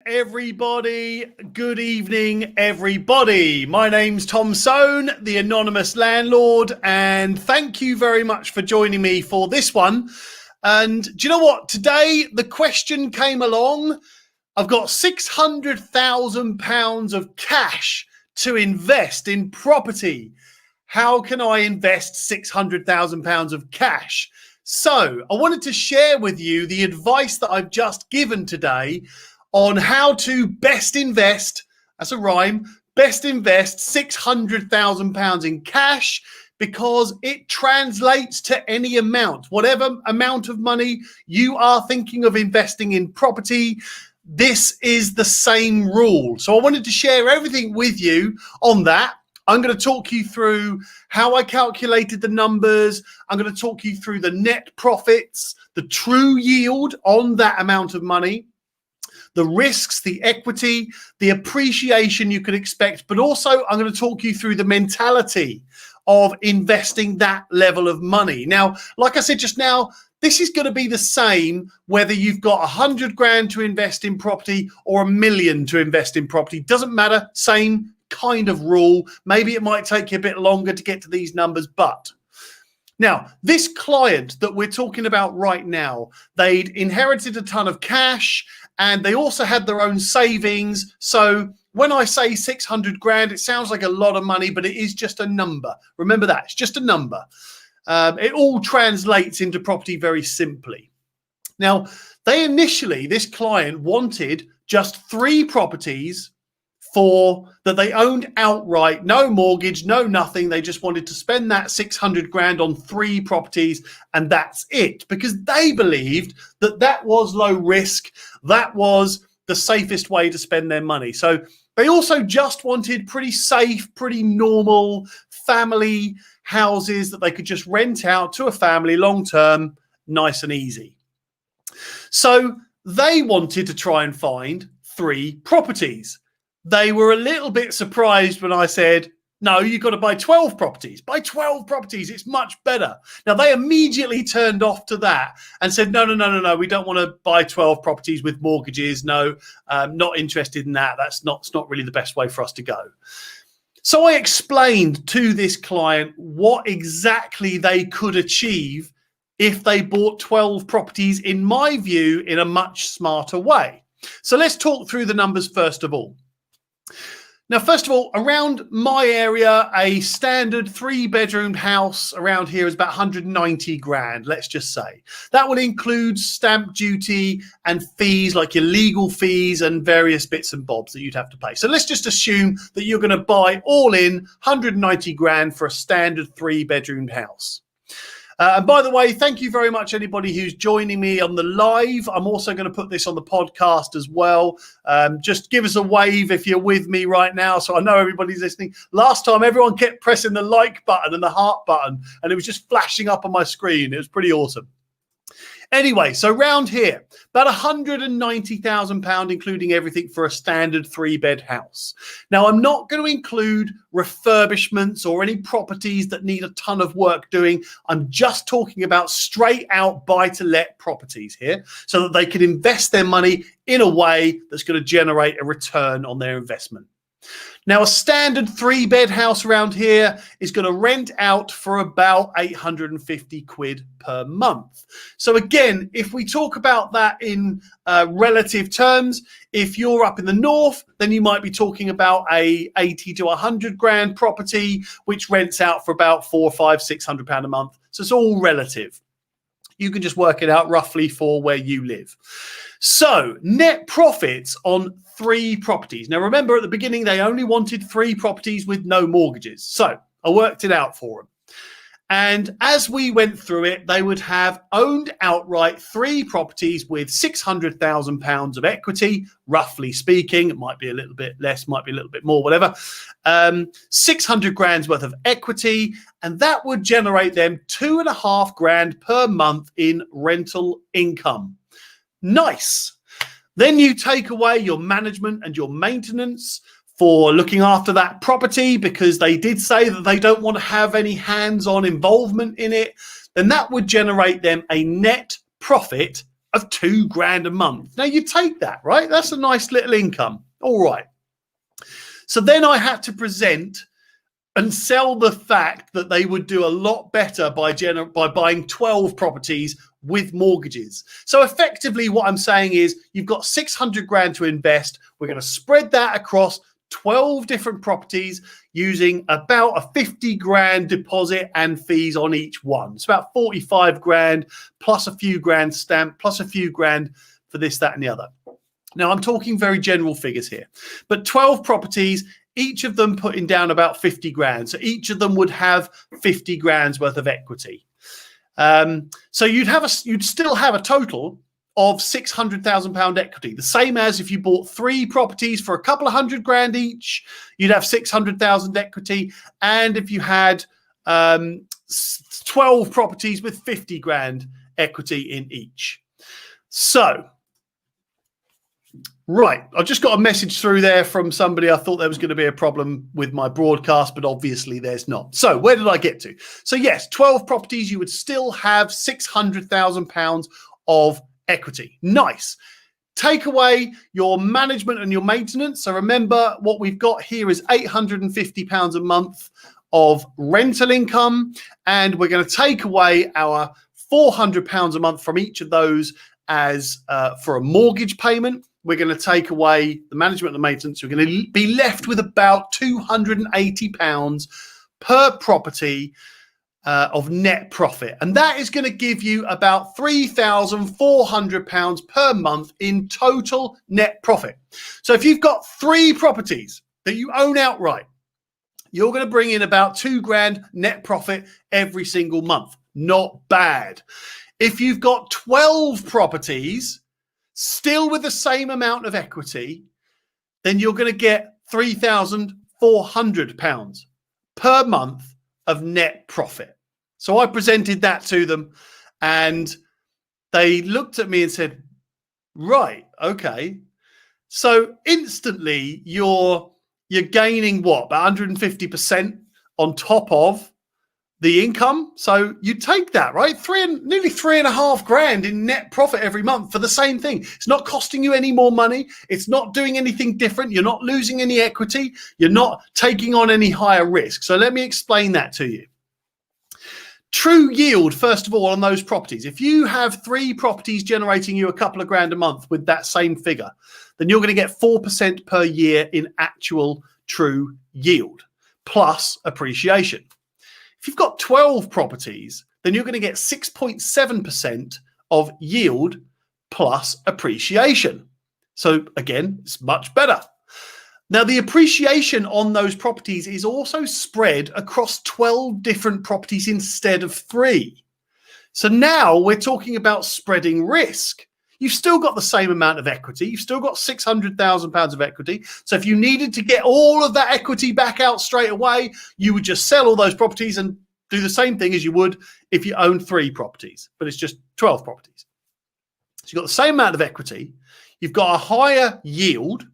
Everybody, good evening, everybody. My name's Tom Soane, the Anonymous Landlord, and thank you very much for joining me for this one. And do you know what? Today, the question came along. I've got £600,000 of cash to invest in property. How can I invest £600,000 of cash? So I wanted to share with you the advice that I've just given today on how to best invest, that's a rhyme, best invest £600,000 in cash, because it translates to any amount. Whatever amount of money you are thinking of investing in property, this is the same rule. So I wanted to share everything with you on that. I'm going to talk you through how I calculated the numbers. I'm going to talk you through the net profits, the true yield on that amount of money, the risks, the equity, the appreciation you could expect, but also I'm going to talk you through the mentality of investing that level of money. Now, like I said just now, this is going to be the same whether you've got 100 grand to invest in property or $1 million to invest in property. Doesn't matter, same kind of rule. Maybe it might take you a bit longer to get to these numbers, but now, this client that we're talking about right now, they'd inherited a ton of cash and they also had their own savings. So when I say 600 grand, it sounds like a lot of money, but it is just a number. Remember that, it's just a number. It all translates into property very simply. Now, this client wanted just 3 properties that they owned outright, no mortgage, no nothing. They just wanted to spend that 600 grand on 3 properties and that's it, because they believed that that was low risk. That was the safest way to spend their money. So they also just wanted pretty safe, pretty normal family houses that they could just rent out to a family long term, nice and easy. So they wanted to try and find 3 properties. They were a little bit surprised when I said, no, you've got to buy 12 properties. Buy 12 properties. It's much better. Now, they immediately turned off to that and said, no. We don't want to buy 12 properties with mortgages. No, not interested in that. That's not really the best way for us to go. So I explained to this client what exactly they could achieve if they bought 12 properties, in my view, in a much smarter way. So let's talk through the numbers first of all. Now, first of all, around my area, a standard 3-bedroomed house around here is about 190 grand, let's just say. That would include stamp duty and fees like your legal fees and various bits and bobs that you'd have to pay. So let's just assume that you're going to buy all in 190 grand for a standard 3-bedroomed house. And by the way, thank you very much, anybody who's joining me on the live. I'm also going to put this on the podcast as well. Just give us a wave if you're with me right now, so I know everybody's listening. Last time, everyone kept pressing the like button and the heart button, and it was just flashing up on my screen. It was pretty awesome. Anyway, so round here, about £190,000, including everything for a standard 3-bed house. Now, I'm not going to include refurbishments or any properties that need a ton of work doing. I'm just talking about straight out buy-to-let properties here so that they can invest their money in a way that's going to generate a return on their investment. Now, a standard 3-bed house around here is going to rent out for about 850 quid per month. So again, if we talk about that in relative terms, if you're up in the north, then you might be talking about a 80 to 100 grand property, which rents out for about £400, £500, £600 a month. So it's all relative. You can just work it out roughly for where you live. So net profits on 3 properties. Now, remember at the beginning, they only wanted 3 properties with no mortgages. So I worked it out for them. And as we went through it, they would have owned outright 3 properties with £600,000 of equity, roughly speaking. It might be a little bit less, might be a little bit more, whatever. 600 grand's worth of equity, and that would generate them 2.5 grand per month in rental income. Nice. Then you take away your management and your maintenance for looking after that property, because they did say that they don't want to have any hands-on involvement in it. Then that would generate them a net profit of £2,000 a month. Now you take that, right? That's a nice little income. All right. So then I had to present and sell the fact that they would do a lot better by buying 12 properties with mortgages. So effectively what I'm saying is you've got 600 grand to invest. We're going to spread that across 12 different properties using about a 50 grand deposit and fees on each one. It's about 45 grand plus a few grand stamp plus a few grand for this, that and the other. Now I'm talking very general figures here, but 12 properties, each of them putting down about 50 grand. So each of them would have 50 grand's worth of equity. So you'd still have a total of £600,000 equity, the same as if you bought 3 properties for a couple of £100,000 each, you'd have 600,000 equity. And if you had 12 properties with 50 grand equity in each. So, right, I just got a message through there from somebody. I thought there was going to be a problem with my broadcast, but obviously there's not. So where did I get to? So yes, 12 properties, you would still have £600,000 of equity. Nice. Take away your management and your maintenance. So remember what we've got here is £850 a month of rental income. And we're going to take away our £400 a month from each of those as for a mortgage payment. We're going to take away the management and the maintenance. We're going to be left with about £280 per property of net profit. And that is going to give you about £3,400 per month in total net profit. So if you've got 3 properties that you own outright, you're going to bring in about £2,000 net profit every single month. Not bad. If you've got 12 properties, still with the same amount of equity, then you're going to get £3,400 per month of net profit. So I presented that to them and they looked at me and said, right, okay. So instantly you're gaining what, about 150% on top of the income. So you take that, right? Nearly £3,500 in net profit every month for the same thing. It's not costing you any more money. It's not doing anything different. You're not losing any equity. You're not taking on any higher risk. So let me explain that to you. True yield, first of all, on those properties. If you have 3 properties generating you a couple of grand a month with that same figure, then you're going to get 4% per year in actual true yield plus appreciation. If you've got 12 properties, then you're going to get 6.7% of yield plus appreciation. So again, it's much better. Now, the appreciation on those properties is also spread across 12 different properties instead of 3. So now we're talking about spreading risk. You've still got the same amount of equity. You've still got £600,000 of equity. So if you needed to get all of that equity back out straight away, you would just sell all those properties and do the same thing as you would if you owned 3 properties, but it's just 12 properties. So you've got the same amount of equity. You've got a higher yield.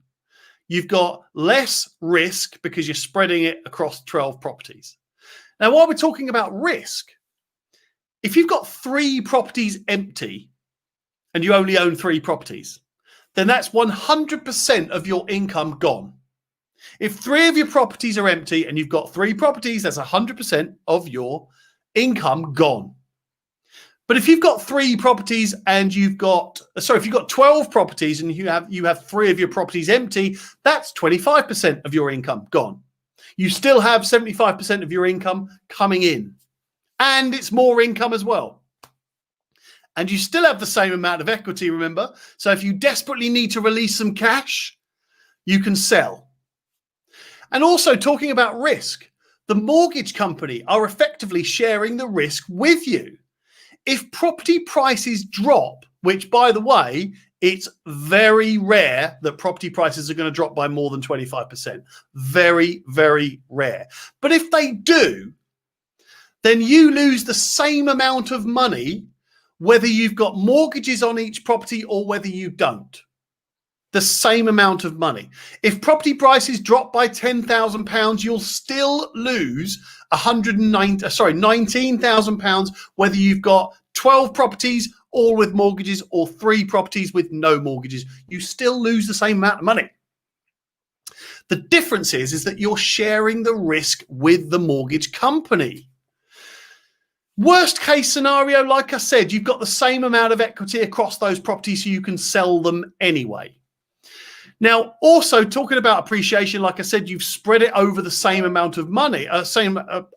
You've got less risk because you're spreading it across 12 properties. Now, while we're talking about risk, if you've got 3 properties empty and you only own 3 properties, then that's 100% of your income gone. If 3 of your properties are empty and you've got 3 properties, that's 100% of your income gone. But if you've got 3 properties and if you've got 12 properties and you have 3 of your properties empty, that's 25% of your income gone. You still have 75% of your income coming in, and it's more income as well. And you still have the same amount of equity, remember? So if you desperately need to release some cash, you can sell. And also talking about risk, the mortgage company are effectively sharing the risk with you. If property prices drop, which, by the way, it's very rare that property prices are going to drop by more than 25%. Very, very rare. But if they do, then you lose the same amount of money, whether you've got mortgages on each property or whether you don't. The same amount of money. If property prices drop by £10,000, you'll still lose £19,000, whether you've got 12 properties all with mortgages, or 3 properties with no mortgages. You still lose the same amount of money. The difference is that you're sharing the risk with the mortgage company. Worst case scenario, like I said, you've got the same amount of equity across those properties, so you can sell them anyway. Now, also talking about appreciation, like I said, you've spread it over the same amount of money,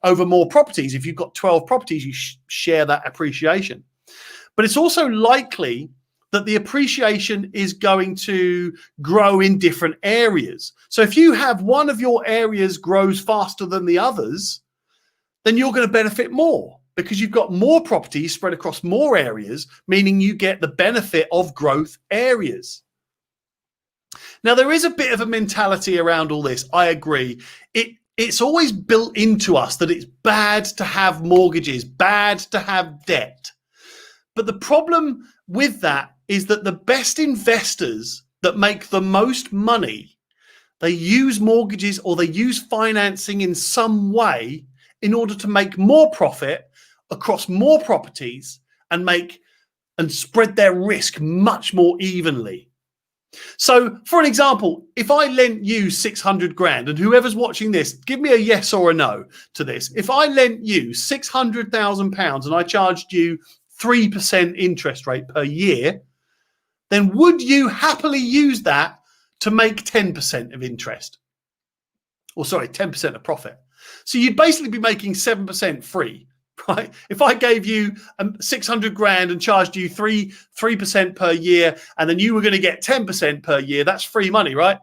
over more properties. If you've got 12 properties, you share that appreciation. But it's also likely that the appreciation is going to grow in different areas. So if you have one of your areas grows faster than the others, then you're going to benefit more because you've got more properties spread across more areas, meaning you get the benefit of growth areas. Now, there is a bit of a mentality around all this. I agree. It's always built into us that it's bad to have mortgages, bad to have debt. But the problem with that is that the best investors that make the most money, they use mortgages or they use financing in some way in order to make more profit across more properties and spread their risk much more evenly. So, for an example, if I lent you 600 grand, and whoever's watching this, give me a yes or a no to this. If I lent you £600,000 and I charged you 3% interest rate per year, then would you happily use that to make 10% of interest? Or sorry, 10% of profit. So you'd basically be making 7% free, right? If I gave you 600 grand and charged you 3% per year, and then you were going to get 10% per year, that's free money, right?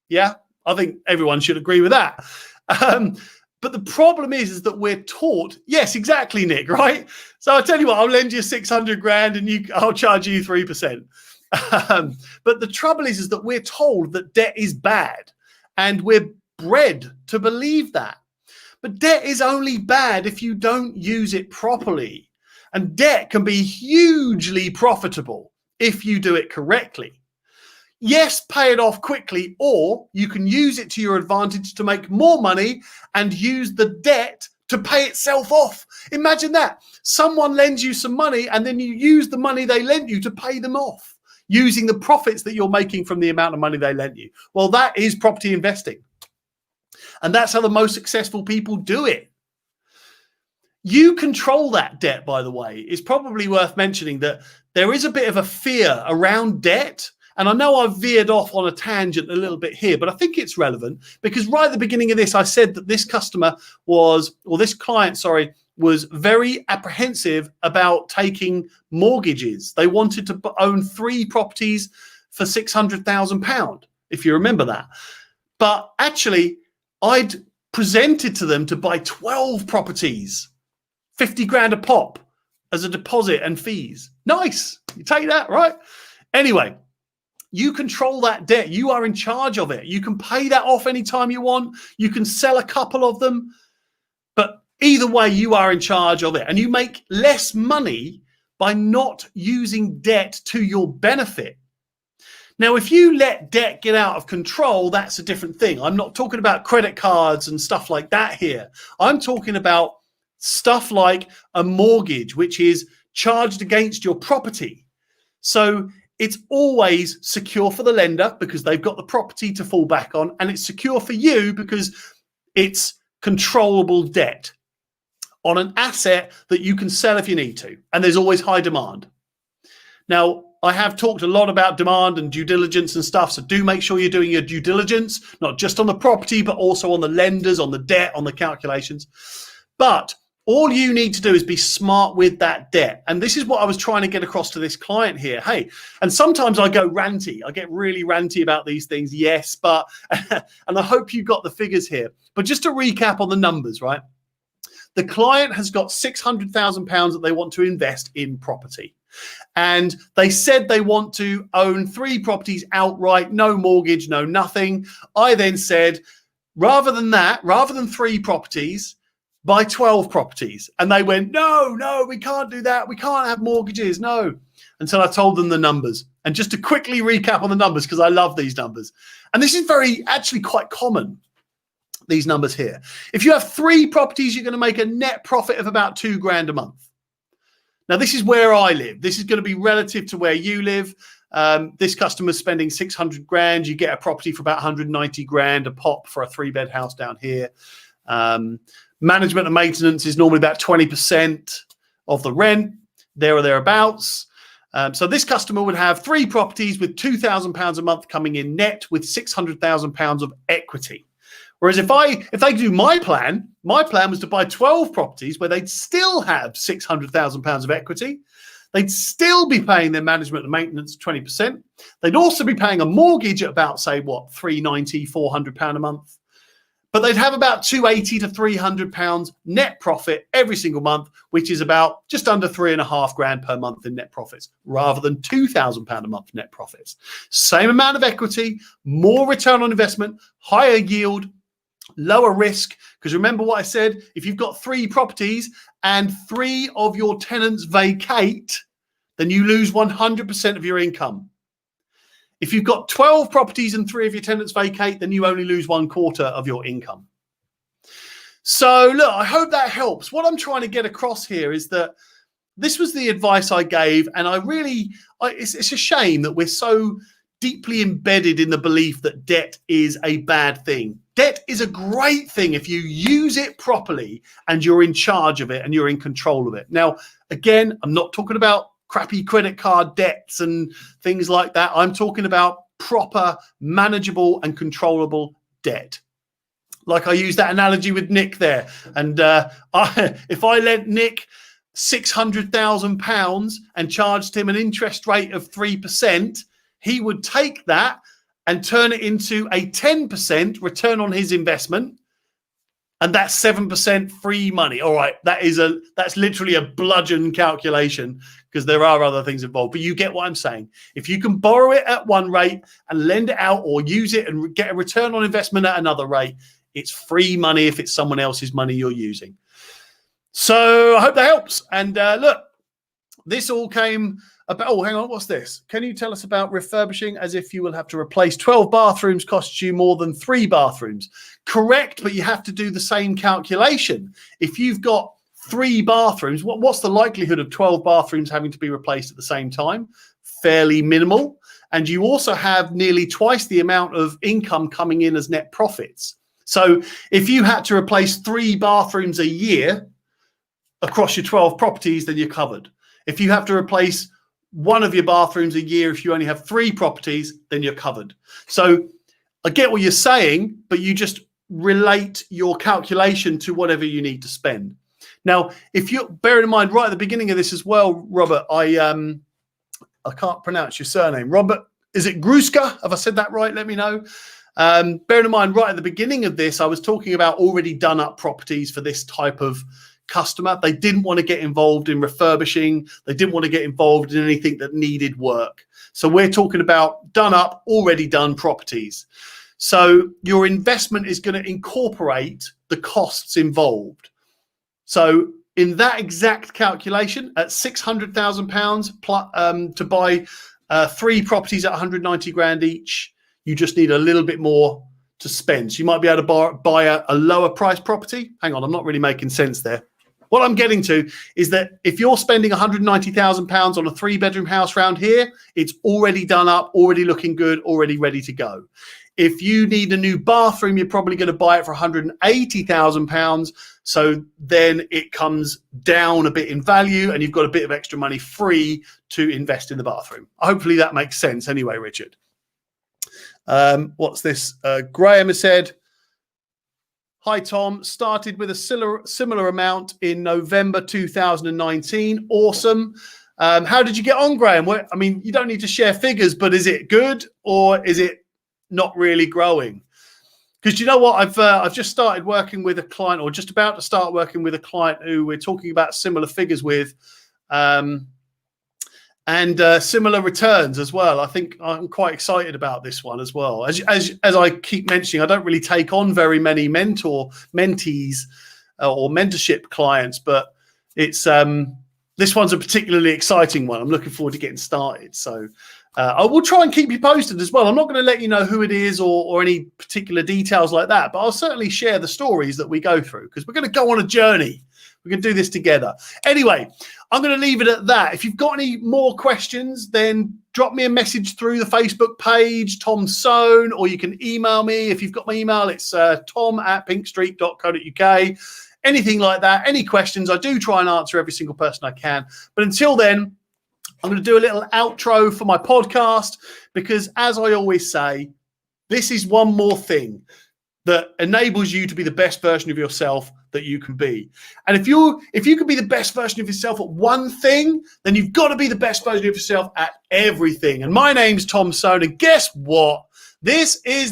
Yeah, I think everyone should agree with that. But the problem is that we're taught, yes, exactly, Nick, right? So I'll tell you what, I'll lend you 600 grand and I'll charge you 3%. But the trouble is that we're told that debt is bad and we're bred to believe that. But debt is only bad if you don't use it properly. And debt can be hugely profitable if you do it correctly. Yes, pay it off quickly, or you can use it to your advantage to make more money and use the debt to pay itself off. Imagine that. Someone lends you some money and then you use the money they lent you to pay them off, using the profits that you're making from the amount of money they lent you. Well, that is property investing. And that's how the most successful people do it. You control that debt, by the way. It's probably worth mentioning that there is a bit of a fear around debt. And I know I've veered off on a tangent a little bit here, but I think it's relevant because right at the beginning of this, I said that this client, was very apprehensive about taking mortgages. They wanted to own 3 properties for £600,000, if you remember that. But actually, I'd presented to them to buy 12 properties, 50 grand a pop as a deposit and fees. Nice. You take that, right? Anyway, you control that debt. You are in charge of it. You can pay that off anytime you want. You can sell a couple of them. But either way, you are in charge of it. And you make less money by not using debt to your benefit. Now, if you let debt get out of control, that's a different thing. I'm not talking about credit cards and stuff like that here. I'm talking about stuff like a mortgage, which is charged against your property. So it's always secure for the lender because they've got the property to fall back on, and it's secure for you because it's controllable debt on an asset that you can sell if you need to, and there's always high demand. Now, I have talked a lot about demand and due diligence and stuff, so do make sure you're doing your due diligence, not just on the property, but also on the lenders, on the debt, on the calculations. But all you need to do is be smart with that debt. And this is what I was trying to get across to this client here. Hey, and sometimes I go ranty. I get really ranty about these things. Yes, but, and I hope you got the figures here. But just to recap on the numbers, right? The client has got £600,000 that they want to invest in property. And they said they want to own 3 properties outright, no mortgage, no nothing. I then said, rather than 3 properties, buy 12 properties. And they went, no, we can't do that. We can't have mortgages, no. Until I told them the numbers. And just to quickly recap on the numbers, because I love these numbers. And this is actually quite common, these numbers here. If you have 3 properties, you're going to make a net profit of about £2 grand a month. Now, this is where I live. This is going to be relative to where you live. This customer's spending 600 grand. You get a property for about 190 grand a pop for a 3-bed house down here. Management and maintenance is normally about 20% of the rent, there or thereabouts. So this customer would have 3 properties with £2,000 a month coming in net with £600,000 of equity. Whereas if they do my plan was to buy 12 properties where they'd still have £600,000 of equity. They'd still be paying their management and maintenance 20%. They'd also be paying a mortgage at about, say, what, £390, £400 a month. But they'd have about £280 to £300 net profit every single month, which is about just under £3,500 per month in net profits, rather than £2,000 a month net profits. Same amount of equity, more return on investment, higher yield, lower risk. Because remember what I said, if you've got 3 properties and 3 of your tenants vacate, then you lose 100% of your income. If you've got 12 properties and 3 of your tenants vacate, then you only lose 1/4 of your income. So look, I hope that helps. What I'm trying to get across here is that this was the advice I gave, and it's a shame that we're so deeply embedded in the belief that debt is a bad thing. Debt is a great thing if you use it properly and you're in charge of it and you're in control of it. Now, again, I'm not talking about crappy credit card debts and things like that. I'm talking about proper, manageable and controllable debt. Like I used that analogy with Nick there. And if I lent Nick £600,000 and charged him an interest rate of 3%, he would take that and turn it into a 10% return on his investment. And that's 7% free money. All right, that's literally a bludgeon calculation because there are other things involved. But you get what I'm saying. If you can borrow it at one rate and lend it out or use it and get a return on investment at another rate, it's free money if it's someone else's money you're using. So I hope that helps. And look, this all came about, oh, hang on, what's this? Can you tell us about refurbishing as if you will have to replace 12 bathrooms costs you more than 3 bathrooms? Correct, but you have to do the same calculation. If you've got 3 bathrooms, what's the likelihood of 12 bathrooms having to be replaced at the same time? Fairly minimal. And you also have nearly twice the amount of income coming in as net profits. So if you had to replace 3 bathrooms a year across your 12 properties, then you're covered. If you have to replace one of your bathrooms a year, if you only have 3 properties, then you're covered. So I get what you're saying, but you just relate your calculation to whatever you need to spend. Now, if you're bearing in mind right at the beginning of this as well, Robert, I can't pronounce your surname. Robert, is it Gruska? Have I said that right? Let me know. Bearing in mind right at the beginning of this, I was talking about already done up properties for this type of customer. They didn't want to get involved in refurbishing. They didn't want to get involved in anything that needed work. So we're talking about done up, already done properties. So your investment is going to incorporate the costs involved. So in that exact calculation, at £600,000 to buy 3 properties at 190 grand each, you just need a little bit more to spend. So you might be able to buy a lower price property. Hang on, I'm not really making sense there. What I'm getting to is that if you're spending £190,000 on a 3-bedroom house around here, it's already done up, already looking good, already ready to go. If you need a new bathroom, you're probably going to buy it for £180,000. So then it comes down a bit in value and you've got a bit of extra money free to invest in the bathroom. Hopefully that makes sense anyway, Richard. What's this? Graham has said, hi, Tom. Started with a similar amount in November 2019. Awesome. How did you get on, Graham? I mean, you don't need to share figures, but is it good or is it not really growing? Because you know what? I've just started working with a client, or just about to start working with a client who we're talking about similar figures with, and similar returns as well. I think I'm quite excited about this one as well. As I keep mentioning, I don't really take on very many mentees or mentorship clients, but it's this one's a particularly exciting one. I'm looking forward to getting started. So I will try and keep you posted as well. I'm not going to let you know who it is or any particular details like that, but I'll certainly share the stories that we go through, because we're going to go on a journey. We can do this together. Anyway, I'm going to leave it at that. If you've got any more questions, then drop me a message through the Facebook page, Tom Soane, or you can email me. If you've got my email, it's tom@pinkstreet.co.uk. Anything like that, any questions, I do try and answer every single person I can. But until then, I'm going to do a little outro for my podcast because, as I always say, this is one more thing that enables you to be the best version of yourself that you can be. And if you can be the best version of yourself at one thing, then you've got to be the best version of yourself at everything. And my name's Tom Soane, and guess what? This is the